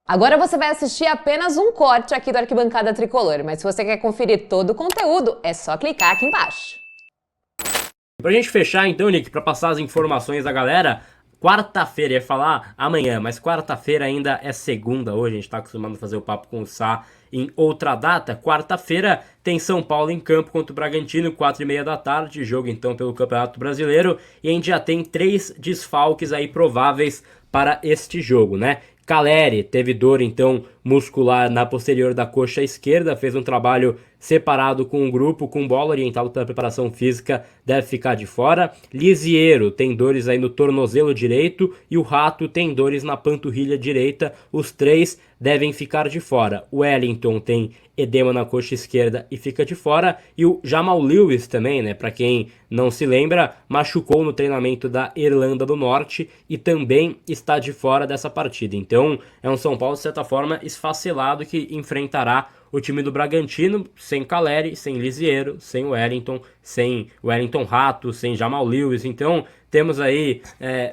Agora você vai assistir apenas um corte aqui do Arquibancada Tricolor, mas se você quer conferir todo o conteúdo, é só clicar aqui embaixo. Pra gente fechar então, Nick, pra passar as informações da galera, quarta-feira, ia falar amanhã, mas quarta-feira ainda é segunda hoje, a gente tá acostumado a fazer o papo com o Sá em outra data. Quarta-feira tem São Paulo em campo contra o Bragantino, 4h30 da tarde, jogo então pelo Campeonato Brasileiro, e a gente já tem 3 desfalques aí prováveis para este jogo, né? Caleri teve dor então muscular na posterior da coxa esquerda, fez um trabalho separado com o grupo, com bola, orientado pela preparação física, deve ficar de fora. Lisiero tem dores aí no tornozelo direito e o Rato tem dores na panturrilha direita. Os 3 devem ficar de fora. O Wellington tem edema na coxa esquerda e fica de fora. E o Jamal Lewis também, né? Para quem não se lembra, machucou no treinamento da Irlanda do Norte e também está de fora dessa partida. Então é um São Paulo, de certa forma, esfacelado que enfrentará o time do Bragantino sem Caleri, sem Lisiero, sem Wellington, sem Wellington Rato, sem Jamal Lewis. Então temos aí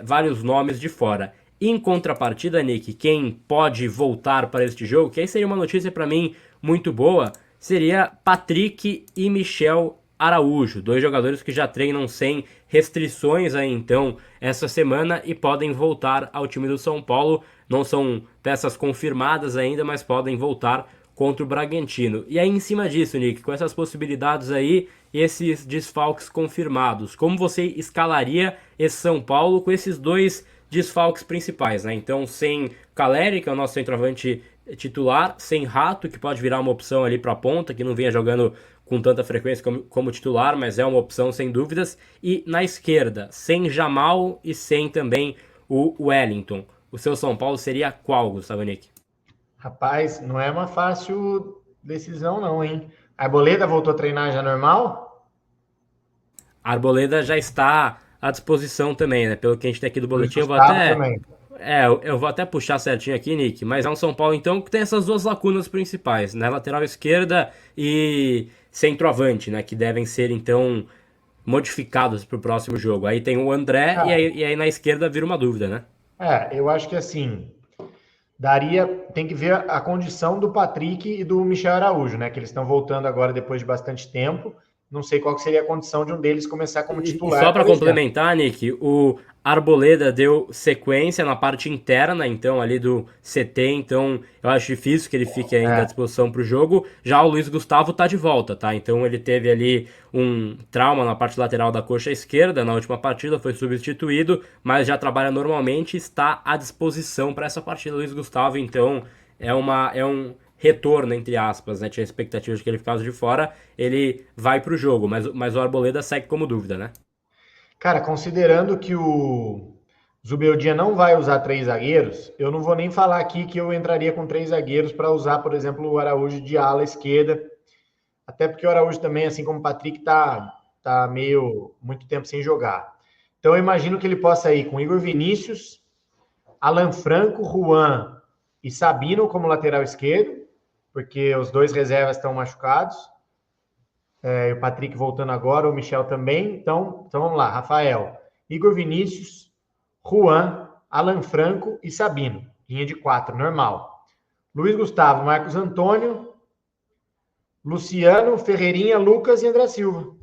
vários nomes de fora. Em contrapartida, Nick, quem pode voltar para este jogo, que aí seria uma notícia para mim muito boa, seria Patrick e Michel Araújo, 2 jogadores que já treinam sem restrições aí então essa semana e podem voltar ao time do São Paulo. Não são peças confirmadas ainda, mas podem voltar contra o Bragantino. E aí em cima disso, Nick, com essas possibilidades aí e esses desfalques confirmados, como você escalaria esse São Paulo com esses 2 desfalques principais, né? Então sem Caleri, que é o nosso centroavante titular, sem Rato, que pode virar uma opção ali para a ponta, que não vinha jogando com tanta frequência como titular, mas é uma opção sem dúvidas, e na esquerda, sem Jamal e sem também o Wellington. O seu São Paulo seria qual, Gustavo Nick? Rapaz, não é uma fácil decisão não, hein? A Arboleda voltou a treinar já normal? A Arboleda já está à disposição também, né? Pelo que a gente tem aqui do Luiz boletim, eu vou Gustavo até. também. Eu vou até puxar certinho aqui, Nick, mas é um São Paulo então que tem essas 2 lacunas principais, né? Lateral esquerda e centroavante, né? Que devem ser então modificados para o próximo jogo. Aí tem o André Cara, e aí na esquerda vira uma dúvida, né? eu acho que assim, tem que ver a condição do Patrick e do Michel Araújo, né? Que eles estão voltando agora depois de bastante tempo. Não sei qual que seria a condição de um deles começar como E só titular, para por exemplo. complementar, Nick, o Arboleda deu sequência na parte interna, então, ali do CT, então eu acho difícil que ele fique ainda à É, disposição para o jogo. Já o Luiz Gustavo tá de volta, tá? Então ele teve ali um trauma na parte lateral da coxa esquerda na última partida, foi substituído, mas já trabalha normalmente, está à disposição para essa partida, Luiz Gustavo, então é um retorno, entre aspas, né? Tinha expectativa de que ele ficasse de fora, ele vai pro jogo, mas o Arboleda segue como dúvida, né? cara, considerando que o Zubeldia não vai usar 3 zagueiros, eu não vou nem falar aqui que eu entraria com 3 zagueiros para usar, por exemplo, o Araújo de ala esquerda, até porque o Araújo também, assim como o Patrick, tá meio muito tempo sem jogar. Então eu imagino que ele possa ir com Igor Vinícius, Alan Franco, Juan e Sabino como lateral esquerdo, porque os 2 reservas estão machucados. O Patrick voltando agora, o Michel também. Então vamos lá, Rafael, Igor Vinícius, Juan, Alan Franco e Sabino. Linha de 4, normal. Luiz Gustavo, Marcos Antônio, Luciano, Ferreirinha, Lucas e André Silva.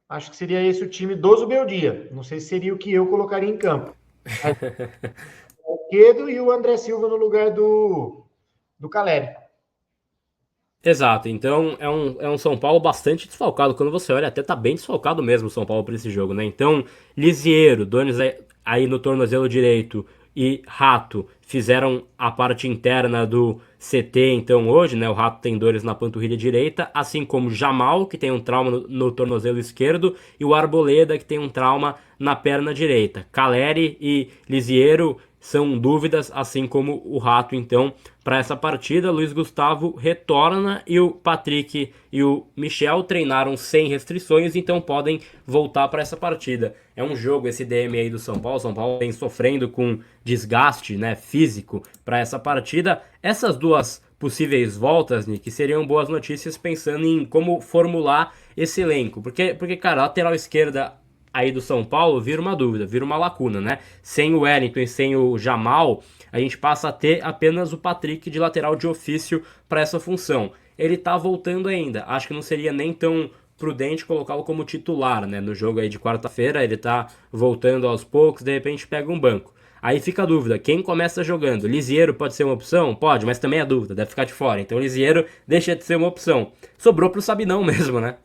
Acho que seria esse o time do Zubeldia. Não sei se seria o que eu colocaria em campo. O Quedo e o André Silva no lugar do Caleri. Exato, então é um São Paulo bastante desfalcado. Quando você olha, até tá bem desfalcado mesmo o São Paulo para esse jogo, né? Então, Lisiero, Donis aí no tornozelo direito e Rato fizeram a parte interna do CT, então hoje, né? O Rato tem dores na panturrilha direita, assim como Jamal, que tem um trauma no tornozelo esquerdo, e o Arboleda, que tem um trauma na perna direita. Caleri e Lisiero são dúvidas, assim como o Rato, então, para essa partida. Luiz Gustavo retorna e o Patrick e o Michel treinaram sem restrições, então podem voltar para essa partida. É um jogo, esse DM aí do São Paulo. São Paulo vem sofrendo com desgaste, né, físico para essa partida. Essas 2 possíveis voltas, Nick, seriam boas notícias pensando em como formular esse elenco. Porque cara, a lateral esquerda aí do São Paulo, vira uma dúvida, vira uma lacuna, né? Sem o Wellington e sem o Jamal, a gente passa a ter apenas o Patrick de lateral de ofício para essa função. Ele tá voltando ainda, acho que não seria nem tão prudente colocá-lo como titular, né? No jogo aí de quarta-feira, ele tá voltando aos poucos, de repente pega um banco. Aí fica a dúvida, quem começa jogando? Lisieiro pode ser uma opção? Pode, mas também é dúvida, deve ficar de fora. Então Lisieiro deixa de ser uma opção. Sobrou pro Sabinão mesmo, né?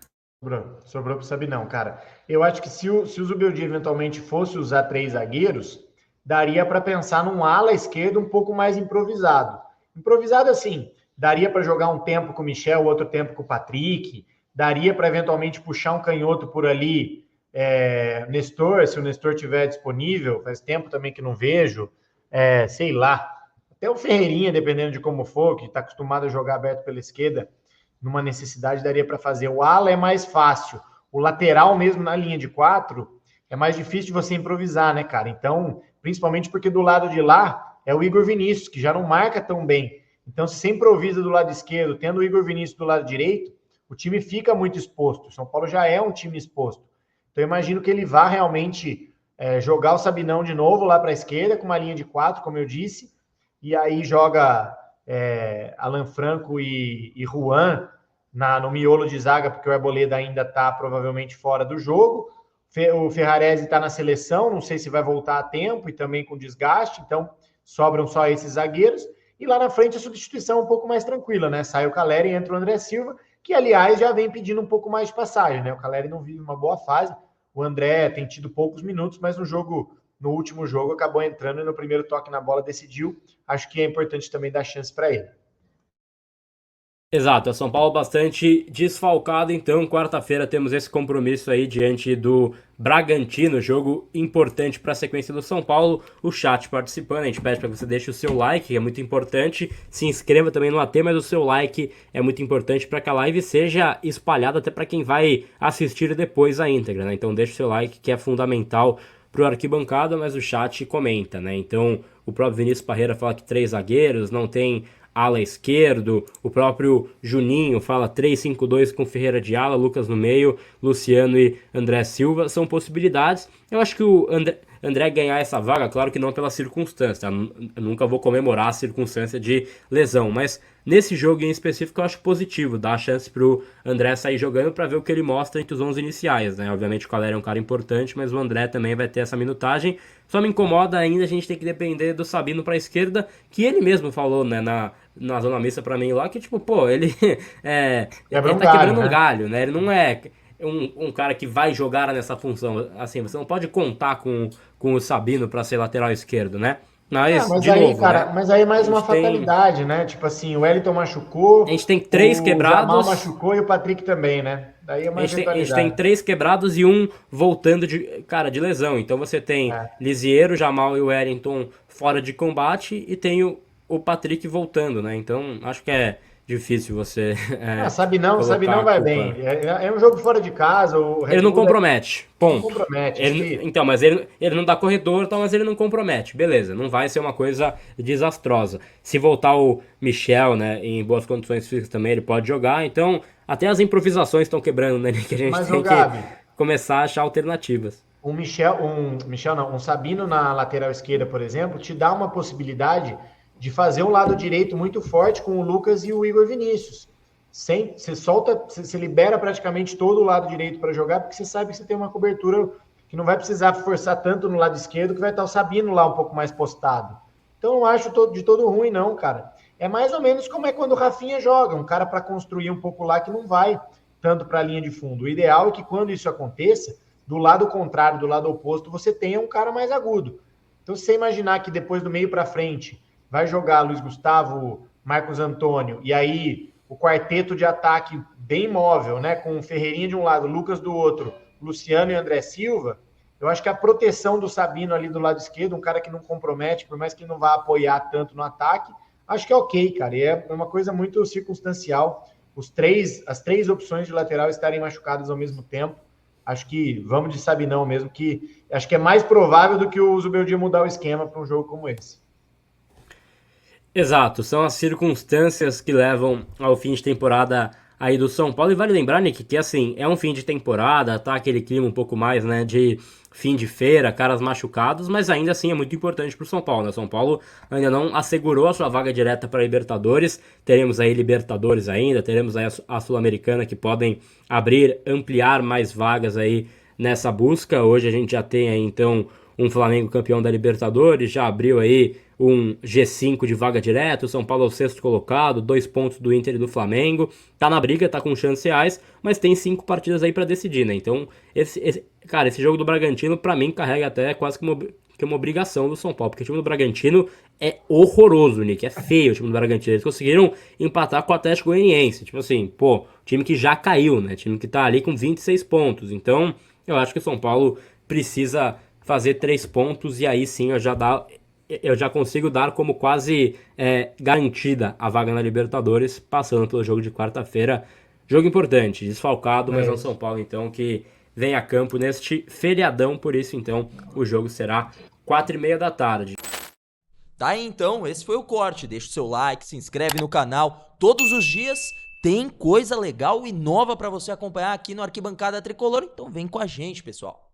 Sobrou pro Sabinão, cara. Eu acho que se o Zubeldia eventualmente fosse usar 3 zagueiros, daria para pensar num ala esquerdo um pouco mais improvisado. Improvisado assim, daria para jogar um tempo com o Michel, outro tempo com o Patrick, daria para eventualmente puxar um canhoto por ali, Nestor, se o Nestor tiver disponível, faz tempo também que não vejo, sei lá, até o Ferreirinha, dependendo de como for, que está acostumado a jogar aberto pela esquerda, numa necessidade daria para fazer. O ala é mais fácil, o lateral mesmo na linha de 4 é mais difícil de você improvisar, né, cara? Então, principalmente porque do lado de lá é o Igor Vinícius, que já não marca tão bem. Então, se você improvisa do lado esquerdo, tendo o Igor Vinícius do lado direito, o time fica muito exposto. O São Paulo já é um time exposto. Então, eu imagino que ele vá realmente jogar o Sabinão de novo lá para a esquerda, com uma linha de 4, como eu disse, e aí joga Alan Franco e Juan no miolo de zaga, porque o Arboleda ainda está provavelmente fora do jogo. O Ferrarese está na seleção, não sei se vai voltar a tempo e também com desgaste, então sobram só esses zagueiros. E lá na frente a substituição é um pouco mais tranquila, né? Sai o Calleri e entra o André Silva, que, aliás, já vem pedindo um pouco mais de passagem, né? O Calleri não vive uma boa fase, o André tem tido poucos minutos, mas no último jogo acabou entrando e no primeiro toque na bola decidiu. Acho que é importante também dar chance para ele. Exato, é São Paulo bastante desfalcado, então quarta-feira temos esse compromisso aí diante do Bragantino, jogo importante para a sequência do São Paulo. O chat participando, a gente pede para que você deixe o seu like, que é muito importante, se inscreva também no AT, mas o seu like é muito importante para que a live seja espalhada até para quem vai assistir depois a íntegra, né? Então deixe o seu like, que é fundamental pro Arquibancada, mas o chat comenta, né? Então o próprio Vinícius Parreira fala que 3 zagueiros, não tem ala esquerdo, o próprio Juninho fala 3-5-2 com Ferreira de ala, Lucas no meio, Luciano e André Silva, são possibilidades. Eu acho que o André ganhar essa vaga, claro que não pela circunstância, eu nunca vou comemorar a circunstância de lesão, mas nesse jogo em específico eu acho positivo, dar a chance pro André sair jogando para ver o que ele mostra entre os 11 iniciais, né? Obviamente o Calera é um cara importante, mas o André também vai ter essa minutagem. Só me incomoda ainda a gente tem que depender do Sabino para a esquerda, que ele mesmo falou, né, na zona mista para mim lá, que tipo, pô, ele ele tá quebrando um galho, né? Ele não é um cara que vai jogar nessa função, assim, você não pode contar com o Sabino para ser lateral esquerdo, né? Mas aí, novo, cara, né? Mas aí é mais uma fatalidade, né? Tipo assim, o Wellington machucou, a gente tem 3 quebrados, o Jamal machucou e o Patrick também, né? Daí é mais a gente tem 3 quebrados e um voltando de lesão. Então você tem Lisieiro, Jamal e o Wellington fora de combate e tem o Patrick voltando, né? Então acho que é difícil você. Sabinão vai bem. É um jogo fora de casa. Ele não compromete. Ponto. Não compromete. Então, mas ele não dá corredor, então, mas ele não compromete. Beleza, não vai ser uma coisa desastrosa. Se voltar o Michel, né, em boas condições físicas também, ele pode jogar. Então, até as improvisações estão quebrando, né? Que a gente tem que começar a achar alternativas. Um Sabino na lateral esquerda, por exemplo, te dá uma possibilidade de fazer um lado direito muito forte com o Lucas e o Igor Vinícius. Você libera praticamente todo o lado direito para jogar, porque você sabe que você tem uma cobertura que não vai precisar forçar tanto no lado esquerdo, que vai estar o Sabino lá um pouco mais postado. Então, não acho de todo ruim, não, cara. É mais ou menos como é quando o Rafinha joga, um cara para construir um pouco lá que não vai tanto para a linha de fundo. O ideal é que quando isso aconteça, do lado contrário, do lado oposto, você tenha um cara mais agudo. Então, se você imaginar que depois do meio para frente vai jogar Luiz Gustavo, Marcos Antônio, e aí o quarteto de ataque bem móvel, né, com o Ferreirinha de um lado, Lucas do outro, Luciano e André Silva, eu acho que a proteção do Sabino ali do lado esquerdo, um cara que não compromete, por mais que ele não vá apoiar tanto no ataque, acho que é ok, cara, e é uma coisa muito circunstancial, as três opções de lateral estarem machucadas ao mesmo tempo. Acho que vamos de Sabinão mesmo, que acho que é mais provável do que o Zubeldia mudar o esquema para um jogo como esse. Exato, são as circunstâncias que levam ao fim de temporada aí do São Paulo. E vale lembrar, Nick, que assim, é um fim de temporada, tá aquele clima um pouco mais, né, de fim de feira, caras machucados, mas ainda assim é muito importante pro São Paulo, né? São Paulo ainda não assegurou a sua vaga direta para Libertadores. Teremos aí Libertadores ainda, teremos aí a Sul-Americana, que podem abrir, ampliar mais vagas aí nessa busca. Hoje a gente já tem aí então um Flamengo campeão da Libertadores, já abriu aí um G5 de vaga direta, o São Paulo é o 6º colocado, 2 pontos do Inter e do Flamengo, tá na briga, tá com chances reais, mas tem 5 partidas aí pra decidir, né? Então, cara, esse jogo do Bragantino pra mim carrega até quase que uma obrigação do São Paulo, porque o time do Bragantino é horroroso, Nick, é feio o time do Bragantino. Eles conseguiram empatar com o Atlético Goianiense, tipo assim, pô, time que já caiu, né? Time que tá ali com 26 pontos. Então, eu acho que o São Paulo precisa fazer 3 pontos e aí sim eu já consigo dar como quase garantida a vaga na Libertadores, passando pelo jogo de quarta-feira. Jogo importante, desfalcado, mas é o São Paulo então que vem a campo neste feriadão, por isso então o jogo será 4h30 da tarde. Tá aí então, esse foi o corte. Deixa o seu like, se inscreve no canal. Todos os dias tem coisa legal e nova pra você acompanhar aqui no Arquibancada Tricolor, então vem com a gente, pessoal.